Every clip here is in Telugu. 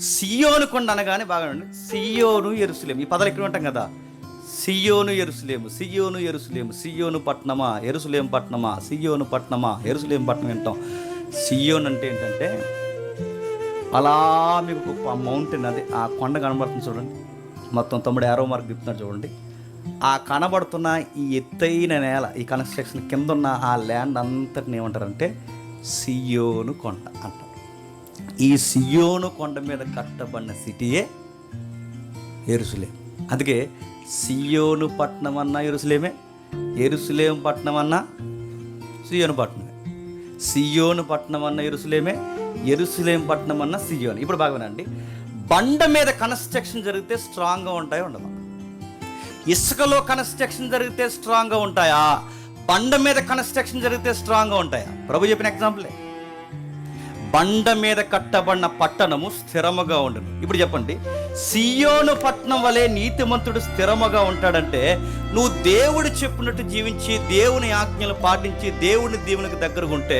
సియోను కొండ అనగానే బాగా సియోను యెరూషలేము, ఈ పదాలు ఎక్కడ ఉంటాం కదా. సియోను యెరూషలేము, సియోను యెరూషలేము, సియోను పట్టణమా యెరూషలేము పట్టణమా, సియోను పట్టణమా యెరూషలేము పట్టణం వింటాం. సియోన్ అంటే ఏంటంటే అలా మీకు మౌంటైన్, అదే ఆ కొండ కనబడుతుంది చూడండి, మొత్తం తమ్ముడు ఏరో మార్క్ తిప్పుతున్నాడు చూడండి. ఆ కనబడుతున్న ఈ ఎత్తైన నేల, ఈ కన్స్ట్రక్షన్ కింద ఉన్న ఆ ల్యాండ్ అంతటిని ఏమంటారంటే సియోను కొండ అంటారు. ఈ సియోను కొండ మీద కట్టబడిన సిటీయే యెరూషలేము. అందుకే సియోను పట్టణం అన్నా యెరూషలేమే, యెరూషలేము పట్టణం అన్నా సియోను పట్టణమే, సియోను పట్టణం అన్న యెరూషలేమే, యెరూషలేము పట్టణం అన్న సియోను. ఇప్పుడు బాగానండి, బండ మీద కన్స్ట్రక్షన్ జరిగితే స్ట్రాంగ్గా ఉంటాయా ఉండవా? ఇసుకలో కన్స్ట్రక్షన్ జరిగితే స్ట్రాంగ్గా ఉంటాయా? బండ మీద కన్స్ట్రక్షన్ జరిగితే స్ట్రాంగ్గా ఉంటాయా? ప్రభు చెప్పిన ఎగ్జాంపులే. బండ మీద కట్టబడిన పట్టణము స్థిరముగా ఉండను. ఇప్పుడు చెప్పండి, సియోను పట్టణం వలె నీతిమంతుడు స్థిరముగా ఉంటాడంటే నువ్వు దేవుడు చెప్పినట్టు జీవించి దేవుని ఆజ్ఞలు పాటించి దేవుని దేవునికి దగ్గరగా ఉంటే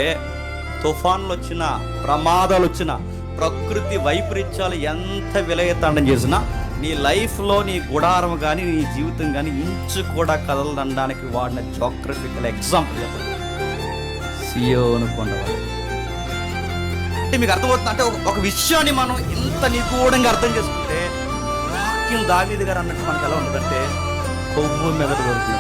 తుఫాన్లు వచ్చినా, ప్రమాదాలు వచ్చినా, ప్రకృతి వైపరీత్యాలు ఎంత విలయతాండం చేసినా నీ లైఫ్లో నీ గుడారం కానీ నీ జీవితం కానీ ఇంచు కూడా కదలనడానికి వాడిన జోగ్రఫికల్ ఎగ్జాంపుల్ చెప్పండి, సియోను కొండ. అంటే మీకు అర్థమవుతుంది అంటే ఒక విషయాన్ని మనం ఇంత నిగూఢంగా అర్థం చేసుకుంటే వాక్యం దావీదు గారు అన్నట్టు మనకు ఎలా ఉంటుందంటే కొవ్వు మెదడు దొరుకుతుంది.